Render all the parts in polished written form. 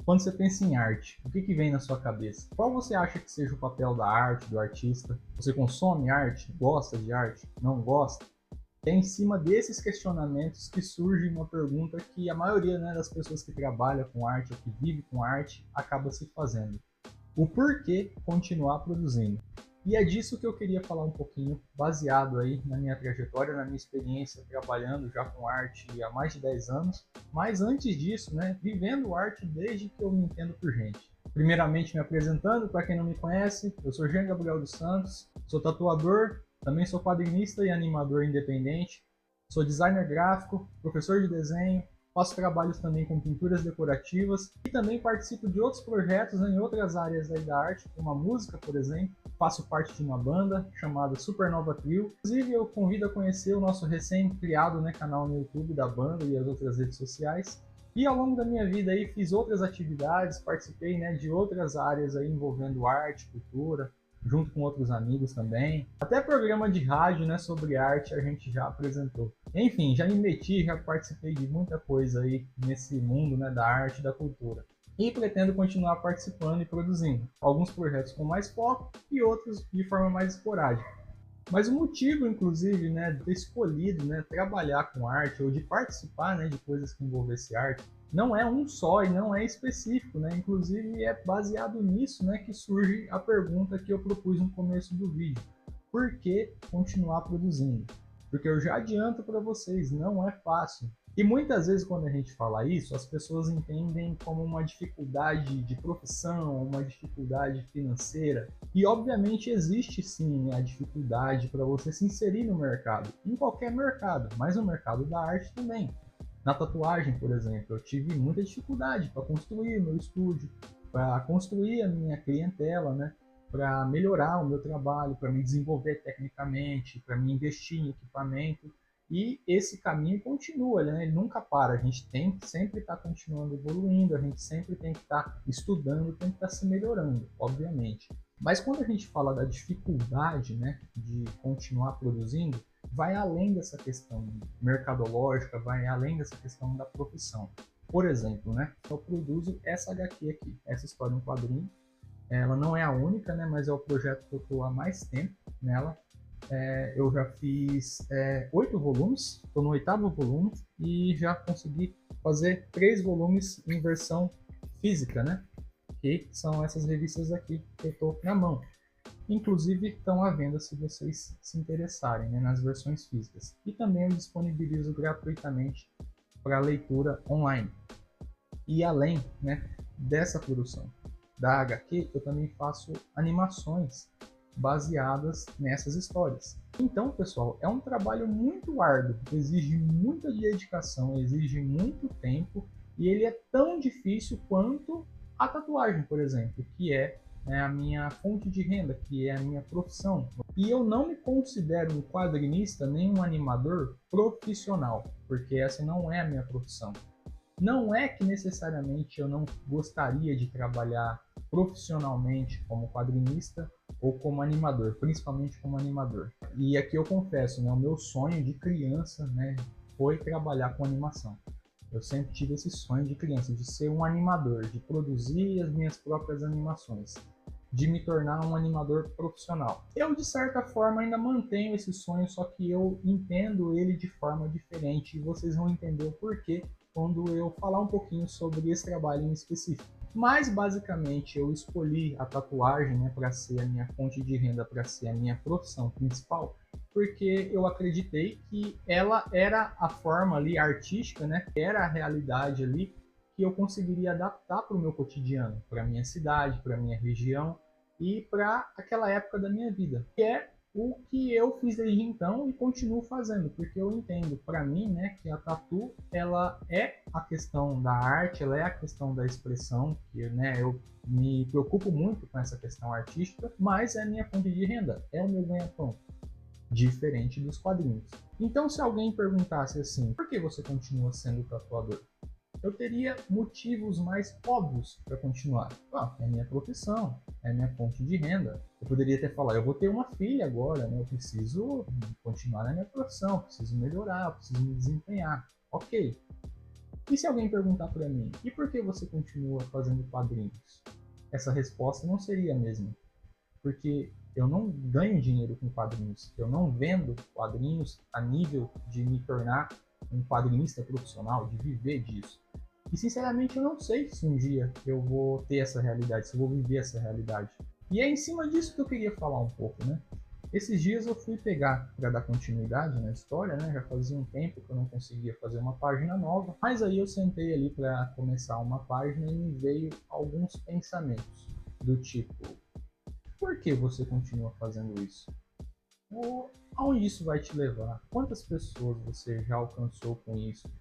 Quando você pensa em arte, o que vem na sua cabeça? Qual você acha que seja o papel da arte, do artista? Você consome arte? Gosta de arte? Não gosta? É em cima desses questionamentos que surge uma pergunta que a maioria, né, das pessoas que trabalham com arte ou que vive com arte acaba se fazendo. O porquê continuar produzindo? E é disso que eu queria falar um pouquinho, baseado aí na minha trajetória, na minha experiência trabalhando já com arte há mais de 10 anos, mas antes disso, né, vivendo arte desde que eu me entendo por gente. Primeiramente me apresentando, para quem não me conhece, eu sou Jean Gabriel dos Santos, sou tatuador, também sou quadrinista e animador independente, sou designer gráfico, professor de desenho, faço trabalhos também com pinturas decorativas e também participo de outros projetos em outras áreas da arte, como a música, por exemplo. Faço parte de uma banda chamada Supernova Trio. Inclusive, eu convido a conhecer o nosso recém-criado, né, canal no YouTube da banda e as outras redes sociais. E ao longo da minha vida aí fiz outras atividades, participei, né, de outras áreas aí envolvendo arte, cultura, junto com outros amigos também. Até programa de rádio, né, sobre arte a gente já apresentou. Enfim, já me meti, já participei de muita coisa aí nesse mundo, né, da arte e da cultura. E pretendo continuar participando e produzindo. Alguns projetos com mais foco e outros de forma mais esporádica. Mas o motivo, inclusive, né, de ter escolhido, né, trabalhar com arte ou de participar, né, de coisas que envolvessem arte, não é um só e não é específico, né? Inclusive é baseado nisso, né, que surge a pergunta que eu propus no começo do vídeo. Por que continuar produzindo? Porque eu já adianto para vocês, não é fácil. E muitas vezes quando a gente fala isso, as pessoas entendem como uma dificuldade de profissão, uma dificuldade financeira. E obviamente existe sim a dificuldade para você se inserir no mercado, em qualquer mercado, mas no mercado da arte também. Na tatuagem, por exemplo, eu tive muita dificuldade para construir o meu estúdio, para construir a minha clientela, né? Para melhorar o meu trabalho, para me desenvolver tecnicamente, para me investir em equipamento. E esse caminho continua, né? Ele nunca para. A gente tem que sempre estar continuando evoluindo, a gente sempre tem que estar estudando, tem que estar se melhorando, obviamente. Mas quando a gente fala da dificuldade, né, de continuar produzindo, vai além dessa questão mercadológica, vai além dessa questão da profissão. Por exemplo, né, eu produzo essa HQ aqui, essa história em quadrinho. Ela não é a única, né, mas é o projeto que eu estou há mais tempo nela. Eu já fiz 8 volumes, estou no 8º volume e já consegui fazer 3 volumes em versão física, né? Que são essas revistas aqui que eu estou na mão. Inclusive estão à venda se vocês se interessarem, né, nas versões físicas. E também eu disponibilizo gratuitamente para leitura online. E além, né, dessa produção da HQ, eu também faço animações baseadas nessas histórias. Então, pessoal, é um trabalho muito árduo, exige muita dedicação, exige muito tempo e ele é tão difícil quanto a tatuagem, por exemplo, que é, né, a minha fonte de renda, que é a minha profissão. E eu não me considero um quadrinista nem um animador profissional, porque essa não é a minha profissão. Não é que necessariamente eu não gostaria de trabalhar profissionalmente como quadrinista ou como animador, principalmente como animador. E aqui eu confesso, né, o meu sonho de criança, né, foi trabalhar com animação. Eu sempre tive esse sonho de criança, de ser um animador, de produzir as minhas próprias animações, de me tornar um animador profissional. Eu, de certa forma, ainda mantenho esse sonho, só que eu entendo ele de forma diferente e vocês vão entender o porquê quando eu falar um pouquinho sobre esse trabalho em específico. Mas basicamente eu escolhi a tatuagem, né, para ser a minha fonte de renda, para ser a minha profissão principal, porque eu acreditei que ela era a forma ali artística, né, era a realidade ali que eu conseguiria adaptar para o meu cotidiano, para a minha cidade, para a minha região e para aquela época da minha vida, que é o que eu fiz desde então e continuo fazendo, porque eu entendo, para mim, né, que a tatu ela é a questão da arte, ela é a questão da expressão, que, né, eu me preocupo muito com essa questão artística, mas é a minha fonte de renda, é o meu ganha-pão, diferente dos quadrinhos. Então, se alguém perguntasse assim, por que você continua sendo tatuador? Eu teria motivos mais óbvios para continuar. É a minha profissão, é a minha fonte de renda. Eu poderia até falar, eu vou ter uma filha agora, né? Eu preciso continuar na minha profissão, preciso melhorar, preciso me desempenhar. Ok. E se alguém perguntar para mim, e por que você continua fazendo quadrinhos? Essa resposta não seria a mesma, porque eu não ganho dinheiro com quadrinhos, eu não vendo quadrinhos a nível de me tornar um quadrinista profissional, de viver disso. E sinceramente eu não sei se um dia eu vou ter essa realidade, se eu vou viver essa realidade. E é em cima disso que eu queria falar um pouco, né? Esses dias eu fui pegar para dar continuidade na história, né? Já fazia um tempo que eu não conseguia fazer uma página nova, mas aí eu sentei ali para começar uma página e me veio alguns pensamentos do tipo: por que você continua fazendo isso? Ou aonde isso vai te levar? Quantas pessoas você já alcançou com isso?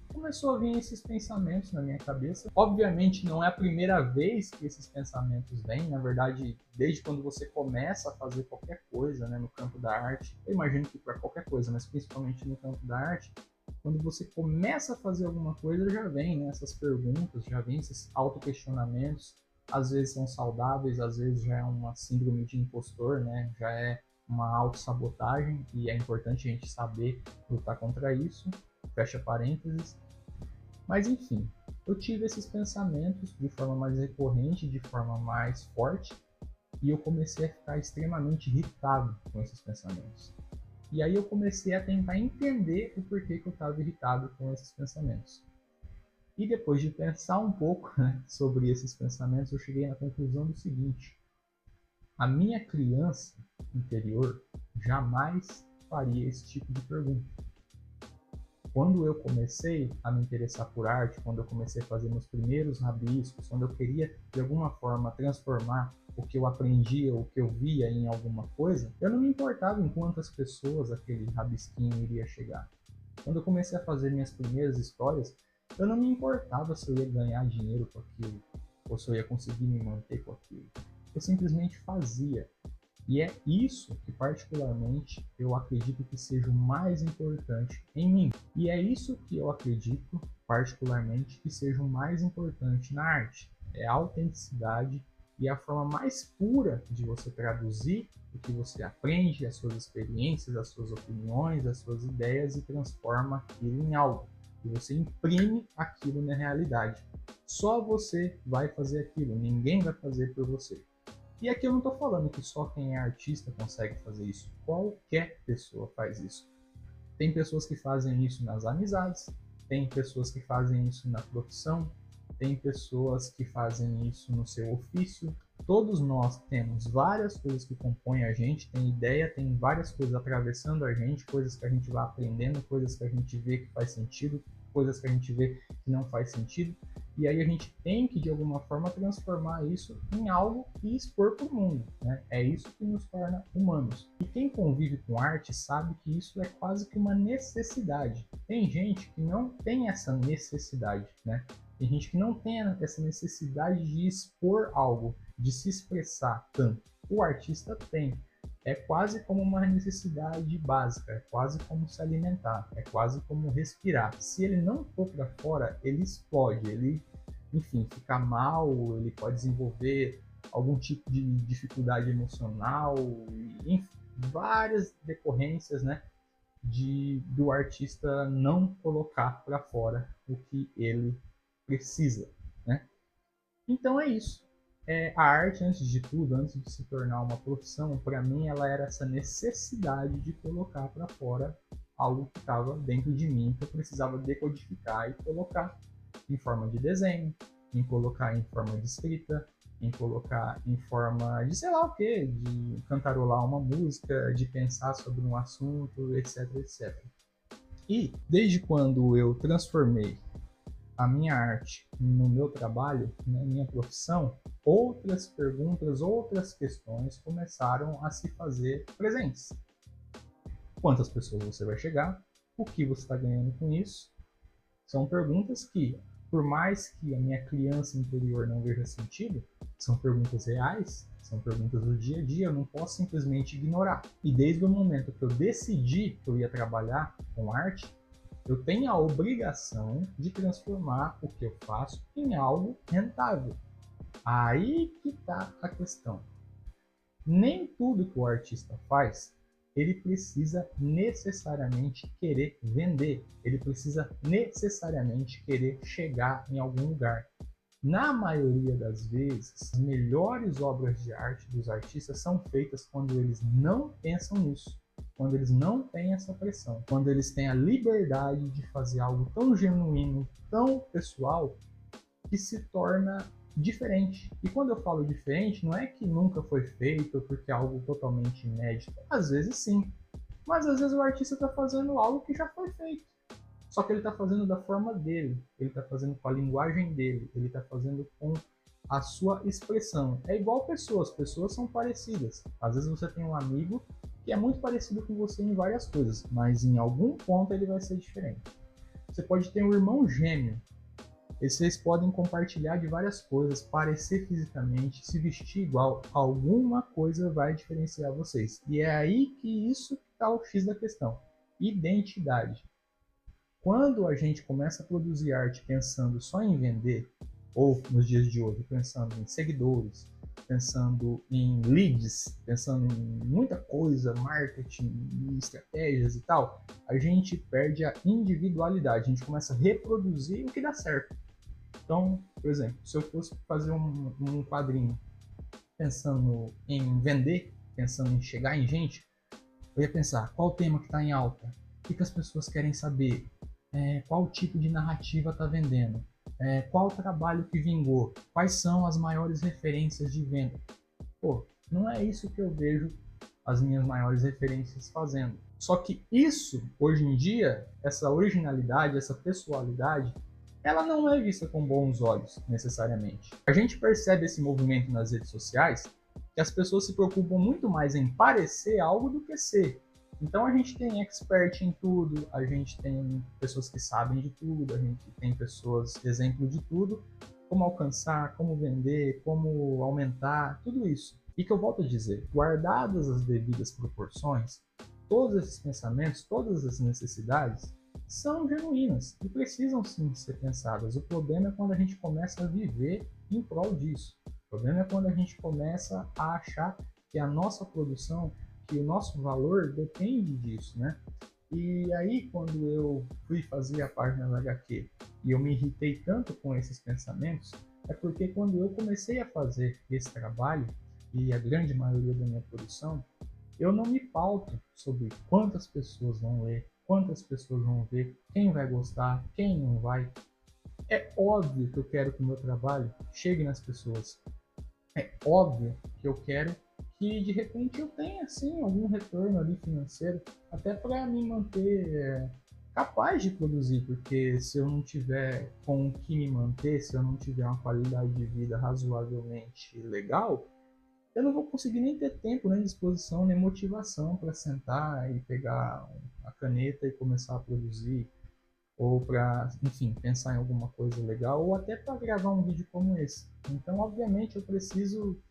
Começou a vir esses pensamentos na minha cabeça. Obviamente não é a primeira vez que esses pensamentos vêm, na verdade, desde quando você começa a fazer qualquer coisa, né, no campo da arte, eu imagino que para qualquer coisa, mas principalmente no campo da arte, quando você começa a fazer alguma coisa, já vem, né, essas perguntas, já vem esses autoquestionamentos, às vezes são saudáveis, às vezes já é uma síndrome de impostor, né, já é uma autossabotagem, e é importante a gente saber lutar contra isso, fecha parênteses. Mas enfim, eu tive esses pensamentos de forma mais recorrente, de forma mais forte, e eu comecei a ficar extremamente irritado com esses pensamentos. E aí eu comecei a tentar entender o porquê que eu estava irritado com esses pensamentos. E depois de pensar um pouco, né, sobre esses pensamentos, eu cheguei na conclusão do seguinte: a minha criança interior jamais faria esse tipo de pergunta. Quando eu comecei a me interessar por arte, quando eu comecei a fazer meus primeiros rabiscos, quando eu queria de alguma forma transformar o que eu aprendia, o que eu via em alguma coisa, eu não me importava em quantas pessoas aquele rabisquinho iria chegar. Quando eu comecei a fazer minhas primeiras histórias, eu não me importava se eu ia ganhar dinheiro com aquilo, ou se eu ia conseguir me manter com aquilo. Eu simplesmente fazia. E é isso que particularmente eu acredito que seja o mais importante em mim. E é isso que eu acredito particularmente que seja o mais importante na arte. É a autenticidade e a forma mais pura de você traduzir o que você aprende, as suas experiências, as suas opiniões, as suas ideias e transforma aquilo em algo. E você imprime aquilo na realidade. Só você vai fazer aquilo, ninguém vai fazer por você. E aqui eu não estou falando que só quem é artista consegue fazer isso. Qualquer pessoa faz isso. Tem pessoas que fazem isso nas amizades, tem pessoas que fazem isso na profissão, tem pessoas que fazem isso no seu ofício. Todos nós temos várias coisas que compõem a gente, tem ideia, tem várias coisas atravessando a gente, coisas que a gente vai aprendendo, coisas que a gente vê que faz sentido, coisas que a gente vê que não faz sentido. E aí a gente tem que, de alguma forma, transformar isso em algo e expor para o mundo, né? É isso que nos torna humanos. E quem convive com arte sabe que isso é quase que uma necessidade. Tem gente que não tem essa necessidade, né? Tem gente que não tem essa necessidade de expor algo, de se expressar tanto. O artista tem. É quase como uma necessidade básica, é quase como se alimentar, é quase como respirar. Se ele não for para fora, ele explode, ele, enfim, fica mal, ele pode desenvolver algum tipo de dificuldade emocional, enfim, várias decorrências, né, do artista não colocar para fora o que ele precisa, né? Então é isso. A arte, antes de tudo, antes de se tornar uma profissão, para mim ela era essa necessidade de colocar para fora algo que estava dentro de mim, que eu precisava decodificar e colocar em forma de desenho, em colocar em forma de escrita, em colocar em forma de sei lá o que, de cantarolar uma música, de pensar sobre um assunto, etc, etc. E desde quando eu transformei a minha arte no meu trabalho, na minha profissão, outras perguntas, outras questões começaram a se fazer presentes. Quantas pessoas você vai chegar? O que você está ganhando com isso? São perguntas que, por mais que a minha criança interior não veja sentido, são perguntas reais, são perguntas do dia a dia, eu não posso simplesmente ignorar. E desde o momento que eu decidi que eu ia trabalhar com arte, eu tenho a obrigação de transformar o que eu faço em algo rentável. Aí que está a questão. Nem tudo que o artista faz ele precisa necessariamente querer vender, ele precisa necessariamente querer chegar em algum lugar. Na maioria das vezes, as melhores obras de arte dos artistas são feitas quando eles não pensam nisso, quando eles não têm essa pressão, quando eles têm a liberdade de fazer algo tão genuíno, tão pessoal, que se torna diferente. E quando eu falo diferente, não é que nunca foi feito porque é algo totalmente inédito. Às vezes sim, mas às vezes o artista está fazendo algo que já foi feito. Só que ele está fazendo da forma dele, ele está fazendo com a linguagem dele, ele está fazendo com a sua expressão. É igual pessoas são parecidas. Às vezes você tem um amigo que é muito parecido com você em várias coisas, mas em algum ponto ele vai ser diferente. Você pode ter um irmão gêmeo, e vocês podem compartilhar de várias coisas, parecer fisicamente, se vestir igual, alguma coisa vai diferenciar vocês. E é aí que isso está o X da questão: identidade. Quando a gente começa a produzir arte pensando só em vender, ou nos dias de hoje pensando em seguidores, pensando em leads, pensando em muita coisa, marketing, estratégias e tal, a gente perde a individualidade, a gente começa a reproduzir o que dá certo. Então, por exemplo, se eu fosse fazer um quadrinho pensando em vender, pensando em chegar em gente, eu ia pensar qual o tema que está em alta, o que as pessoas querem saber, qual tipo de narrativa está vendendo, qual o trabalho que vingou, quais são as maiores referências de venda. Pô, não é isso que eu vejo as minhas maiores referências fazendo. Só que isso, hoje em dia, essa originalidade, essa pessoalidade, ela não é vista com bons olhos, necessariamente. A gente percebe esse movimento nas redes sociais, que as pessoas se preocupam muito mais em parecer algo do que ser. Então a gente tem expert em tudo, a gente tem pessoas que sabem de tudo, a gente tem pessoas exemplo de tudo, como alcançar, como vender, como aumentar, tudo isso. E que eu volto a dizer, guardadas as devidas proporções, todos esses pensamentos, todas as necessidades são genuínas e precisam sim ser pensadas. O problema é quando a gente começa a viver em prol disso. O problema é quando a gente começa a achar que a nossa produção, que o nosso valor depende disso, né? E aí, quando eu fui fazer a página da HQ e eu me irritei tanto com esses pensamentos, é porque quando eu comecei a fazer esse trabalho, e a grande maioria da minha produção, eu não me pauto sobre quantas pessoas vão ler, quantas pessoas vão ver, quem vai gostar, quem não vai. É óbvio que eu quero que o meu trabalho chegue nas pessoas. É óbvio que eu quero que de repente eu tenha assim algum retorno ali financeiro, até para me manter capaz de produzir, porque se eu não tiver com o que me manter, se eu não tiver uma qualidade de vida razoavelmente legal, eu não vou conseguir nem ter tempo, nem disposição, nem motivação para sentar e pegar a caneta e começar a produzir, ou para, enfim, pensar em alguma coisa legal, ou até para gravar um vídeo como esse. Então, obviamente, eu preciso,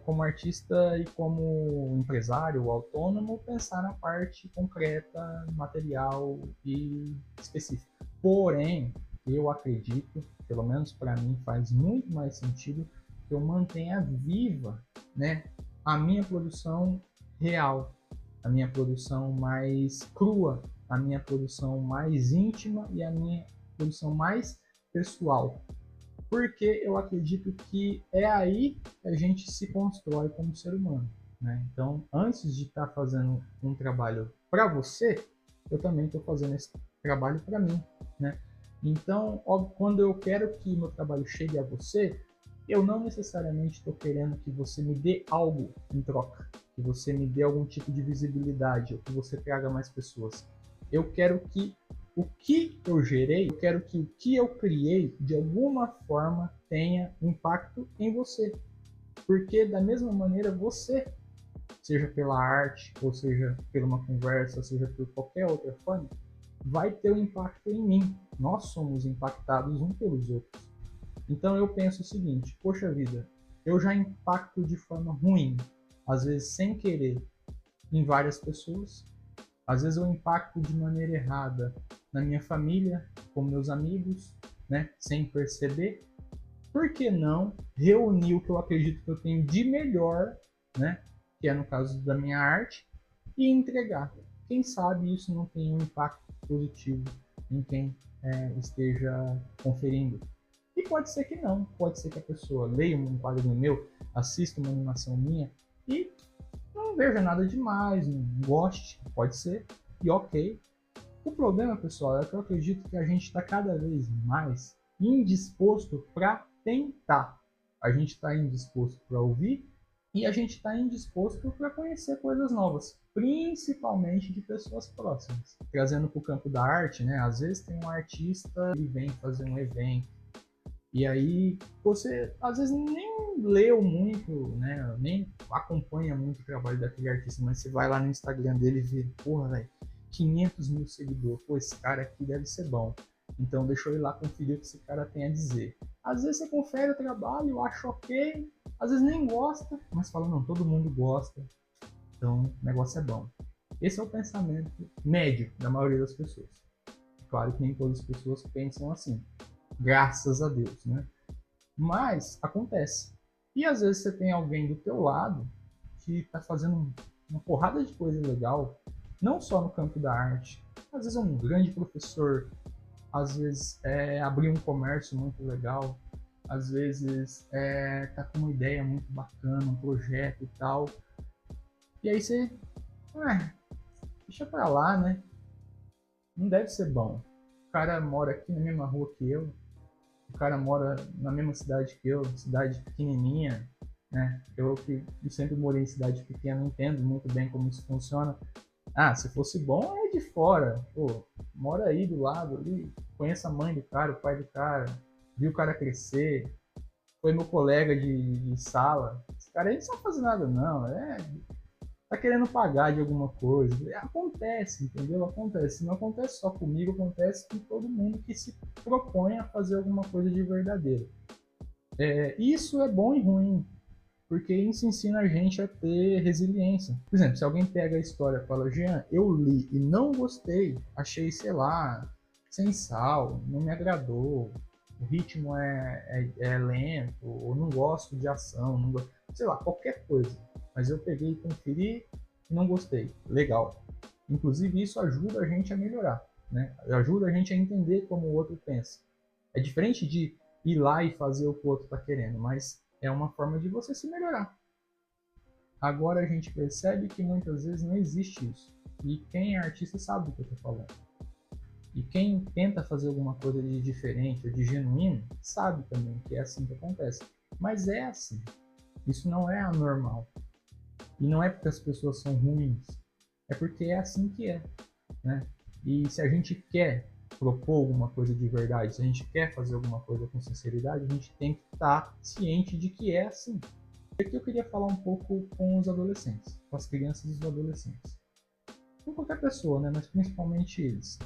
como artista e como empresário ou autônomo, pensar na parte concreta, material e específica. Porém, eu acredito, pelo menos para mim, faz muito mais sentido que eu mantenha viva, né, a minha produção real, a minha produção mais crua, a minha produção mais íntima e a minha produção mais pessoal. Porque eu acredito que é aí que a gente se constrói como ser humano, né? Então, antes de estar fazendo um trabalho para você, eu também estou fazendo esse trabalho para mim, né? Então, quando eu quero que meu trabalho chegue a você, eu não necessariamente estou querendo que você me dê algo em troca, que você me dê algum tipo de visibilidade, ou que você traga mais pessoas. Eu quero que o que eu gerei, eu quero que o que eu criei, de alguma forma, tenha impacto em você. Porque da mesma maneira você, seja pela arte, ou seja pela uma conversa, seja por qualquer outra forma, vai ter um impacto em mim. Nós somos impactados uns pelos outros. Então eu penso o seguinte, poxa vida, eu já impacto de forma ruim, às vezes sem querer, em várias pessoas, às vezes eu impacto de maneira errada na minha família, com meus amigos, né, sem perceber. Por que não reunir o que eu acredito que eu tenho de melhor, né, que é no caso da minha arte, e entregar. Quem sabe isso não tem um impacto positivo em quem esteja conferindo. E pode ser que não, pode ser que a pessoa leia um quadrinho meu, assista uma animação minha e não veja nada demais, não goste, pode ser, e ok. O problema, pessoal, é que eu acredito que a gente está cada vez mais indisposto para tentar. A gente está indisposto para ouvir e a gente está indisposto para conhecer coisas novas, principalmente de pessoas próximas. Trazendo para o campo da arte, né? Às vezes tem um artista que vem fazer um evento e aí você às vezes nem leu muito, né? Nem acompanha muito o trabalho daquele artista, mas você vai lá no Instagram dele e vê, porra, velho, 500 mil seguidores, pô, esse cara aqui deve ser bom. Então deixa eu ir lá conferir o que esse cara tem a dizer. Às vezes você confere o trabalho, acha ok, às vezes nem gosta, mas fala, não, todo mundo gosta, então o negócio é bom. Esse é o pensamento médio da maioria das pessoas. Claro que nem todas as pessoas pensam assim, graças a Deus, né? Mas acontece. E às vezes você tem alguém do teu lado que está fazendo uma porrada de coisa legal, não só no campo da arte. Às vezes é um grande professor, às vezes abrir um comércio muito legal, às vezes tá com uma ideia muito bacana, um projeto e tal. E aí você, deixa pra lá, né? Não deve ser bom. O cara mora aqui na mesma rua que eu, o cara mora na mesma cidade que eu, cidade pequenininha, né? Eu que sempre morei em cidade pequena, entendo muito bem como isso funciona. Ah, se fosse bom, é de fora. Pô, mora aí do lado ali, conheça a mãe do cara, o pai do cara, viu o cara crescer, foi meu colega de sala. Esse cara aí não sabe fazer nada, não. Tá querendo pagar de alguma coisa. Acontece, entendeu? Acontece. Não acontece só comigo, acontece com todo mundo que se propõe a fazer alguma coisa de verdadeiro. Isso é bom e ruim, porque isso ensina a gente a ter resiliência. Por exemplo, se alguém pega a história e fala, Jean, eu li e não gostei, achei, sei lá, sem sal, não me agradou, o ritmo é lento, ou não gosto de ação, não gosto, sei lá, qualquer coisa. Mas eu peguei e conferi e não gostei. Legal. Inclusive, isso ajuda a gente a melhorar, né? Ajuda a gente a entender como o outro pensa. É diferente de ir lá e fazer o que o outro está querendo, mas é uma forma de você se melhorar. Agora a gente percebe que muitas vezes não existe isso. E quem é artista sabe do que eu estou falando. E quem tenta fazer alguma coisa de diferente ou de genuíno, sabe também que é assim que acontece. Mas é assim. Isso não é anormal. E não é porque as pessoas são ruins. É porque é assim que é, né? E se a gente quer propor alguma coisa de verdade, se a gente quer fazer alguma coisa com sinceridade, a gente tem que estar ciente de que é assim. Aqui eu queria falar um pouco com os adolescentes, com as crianças e os adolescentes. Com qualquer pessoa, né? Mas principalmente eles.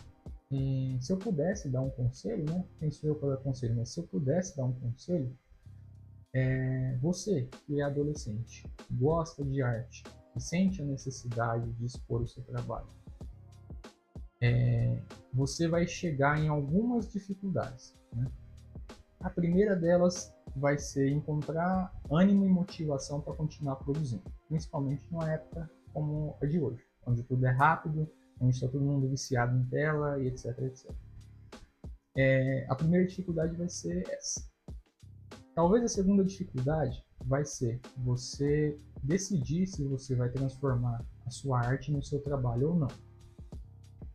E se eu pudesse dar um conselho, né? Quem sou eu para dar conselho? Mas se eu pudesse dar um conselho, você que é adolescente, gosta de arte e sente a necessidade de expor o seu trabalho, você vai chegar em algumas dificuldades, né? A primeira delas vai ser encontrar ânimo e motivação para continuar produzindo, principalmente numa época como a de hoje, onde tudo é rápido, onde está todo mundo viciado em tela e etc, etc. A primeira dificuldade vai ser essa. Talvez a segunda dificuldade vai ser você decidir se você vai transformar a sua arte no seu trabalho ou não.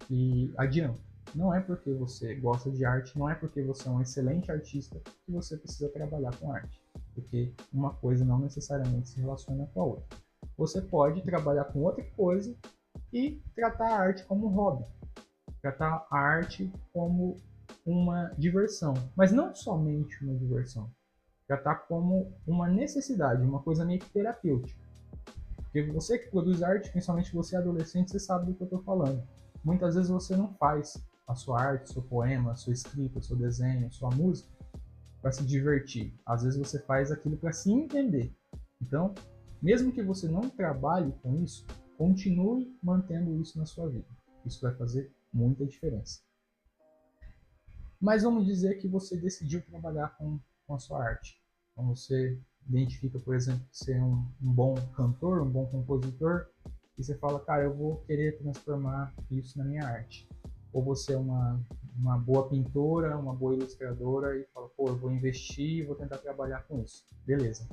E adianta, não é porque você gosta de arte, não é porque você é um excelente artista que você precisa trabalhar com arte, porque uma coisa não necessariamente se relaciona com a outra. Você pode trabalhar com outra coisa e tratar a arte como um hobby, tratar a arte como uma diversão, mas não somente uma diversão, tratar como uma necessidade, uma coisa meio que terapêutica. Porque você que produz arte, principalmente você adolescente, você sabe do que eu estou falando. Muitas vezes você não faz a sua arte, seu poema, sua escrita, seu desenho, sua música para se divertir. Às vezes você faz aquilo para se entender. Então, mesmo que você não trabalhe com isso, continue mantendo isso na sua vida. Isso vai fazer muita diferença. Mas vamos dizer que você decidiu trabalhar com a sua arte. Então você identifica, por exemplo, ser um bom cantor, um bom compositor, e você fala, cara, eu vou querer transformar isso na minha arte. Ou você é uma boa pintora, uma boa ilustradora e fala, pô, eu vou investir e vou tentar trabalhar com isso. Beleza.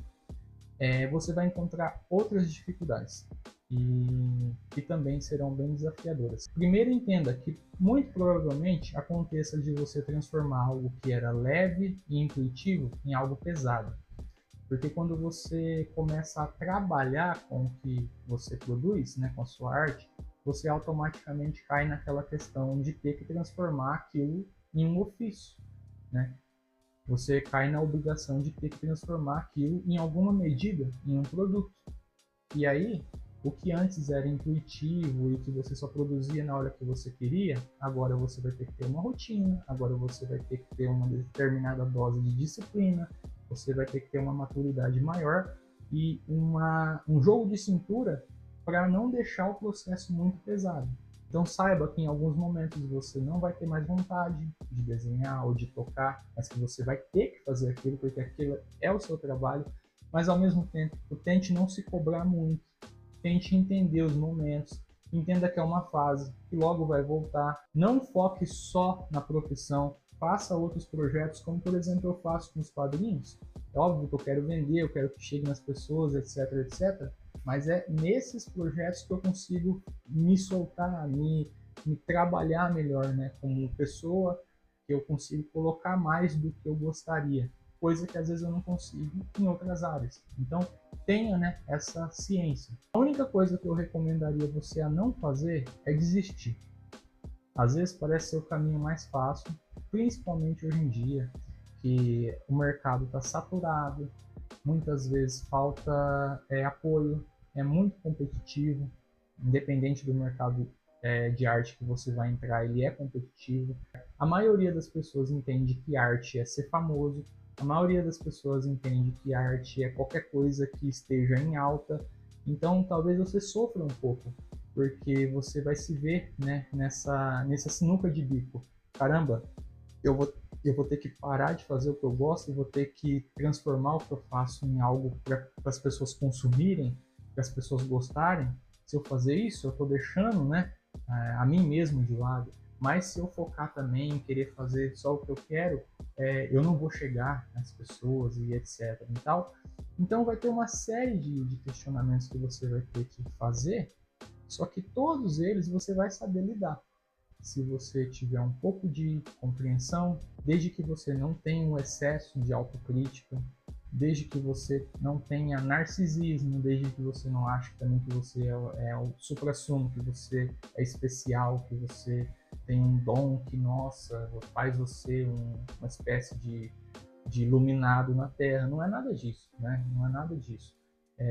Você vai encontrar outras dificuldades e que também serão bem desafiadoras. Primeiro, entenda que muito provavelmente aconteça de você transformar algo que era leve e intuitivo em algo pesado. Porque quando você começa a trabalhar com o que você produz, né, com a sua arte, você automaticamente cai naquela questão de ter que transformar aquilo em um ofício, né? Você cai na obrigação de ter que transformar aquilo em alguma medida em um produto. E aí, o que antes era intuitivo e que você só produzia na hora que você queria, agora você vai ter que ter uma rotina, agora você vai ter que ter uma determinada dose de disciplina, você vai ter que ter uma maturidade maior e um jogo de cintura para não deixar o processo muito pesado. Então saiba que em alguns momentos você não vai ter mais vontade de desenhar ou de tocar, mas que você vai ter que fazer aquilo porque aquilo é o seu trabalho, mas ao mesmo tempo tente não se cobrar muito, tente entender os momentos, entenda que é uma fase, que logo vai voltar, não foque só na profissão, faça outros projetos, como por exemplo eu faço com os quadrinhos. É óbvio que eu quero vender, eu quero que chegue nas pessoas, etc, etc, mas é nesses projetos que eu consigo me soltar, me trabalhar melhor, né, como pessoa, que eu consigo colocar mais do que eu gostaria, coisa que às vezes eu não consigo em outras áreas. Então, tenha, né, essa ciência. A única coisa que eu recomendaria você a não fazer é desistir. Às vezes parece ser o caminho mais fácil, principalmente hoje em dia, que o mercado está saturado, muitas vezes falta apoio, é muito competitivo, independente do mercado de arte que você vai entrar, ele é competitivo. A maioria das pessoas entende que arte é ser famoso, a maioria das pessoas entende que arte é qualquer coisa que esteja em alta, então talvez você sofra um pouco, porque você vai se ver, né, nessa sinuca de bico. Caramba, eu vou ter que parar de fazer o que eu gosto, eu vou ter que transformar o que eu faço em algo para as pessoas consumirem, para as pessoas gostarem. Se eu fazer isso, eu estou deixando, né, a mim mesmo de lado. Mas se eu focar também em querer fazer só o que eu quero, eu não vou chegar nas pessoas e etc. E tal. Então vai ter uma série de questionamentos que você vai ter que fazer, só que todos eles você vai saber lidar se você tiver um pouco de compreensão, desde que você não tenha um excesso de autocrítica, desde que você não tenha narcisismo, desde que você não ache também que você é o suprassumo, que você é especial, que você tem um dom que, nossa, faz você uma espécie de iluminado na Terra. Não é nada disso, né? Não é nada disso.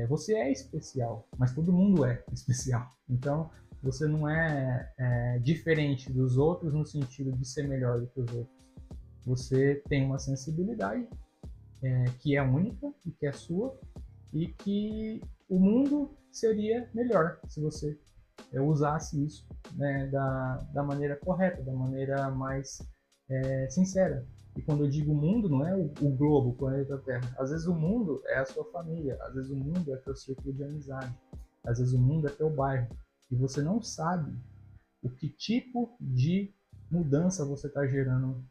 Você é especial, mas todo mundo é especial. Então, você não é diferente dos outros no sentido de ser melhor do que os outros. Você tem uma sensibilidade que é única e que é sua e que o mundo seria melhor se você usasse isso, né, da maneira correta, da maneira mais sincera. E quando eu digo mundo, não é o globo, o planeta Terra. Às vezes o mundo é a sua família, às vezes o mundo é teu círculo de amizade, às vezes o mundo é teu bairro. E você não sabe o que tipo de mudança você está gerando,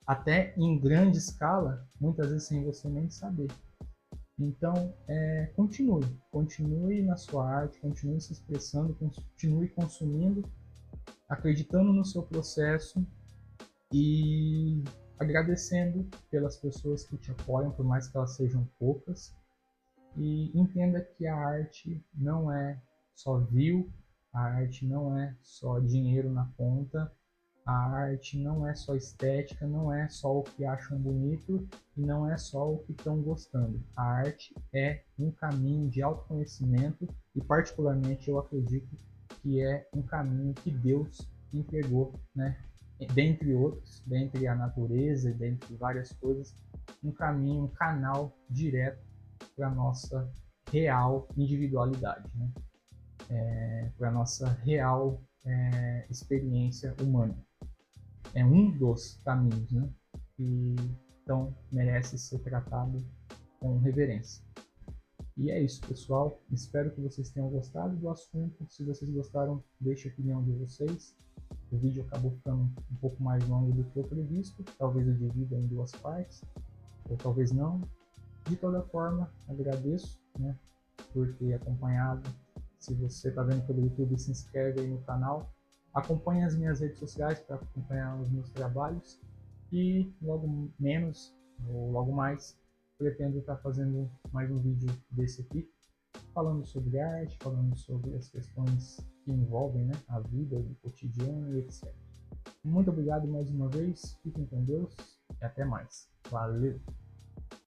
até em grande escala, muitas vezes sem você nem saber. Então, continue na sua arte, continue se expressando, continue consumindo, acreditando no seu processo e agradecendo pelas pessoas que te apoiam, por mais que elas sejam poucas, e entenda que a arte não é só view, a arte não é só dinheiro na conta, a arte não é só estética, não é só o que acham bonito e não é só o que estão gostando. A arte é um caminho de autoconhecimento e, particularmente, eu acredito que é um caminho que Deus entregou, né? Dentre outros, dentre a natureza e dentre várias coisas, um caminho, um canal direto para a nossa real individualidade, né? Para a nossa real experiência humana. É um dos caminhos, né? E então merece ser tratado com reverência. E é isso, pessoal. Espero que vocês tenham gostado do assunto. Se vocês gostaram, deixe a opinião de vocês. O vídeo acabou ficando um pouco mais longo do que eu previsto. Talvez eu divida em duas partes, ou talvez não. De toda forma, agradeço, né, por ter acompanhado. Se você está vendo pelo YouTube, se inscreve aí no canal. Acompanhe as minhas redes sociais para acompanhar os meus trabalhos. E logo menos, ou logo mais, pretendo estar fazendo mais um vídeo desse aqui, falando sobre arte, falando sobre as questões que envolvem, né, a vida, o cotidiano e etc. Muito obrigado mais uma vez, fiquem com Deus e até mais. Valeu!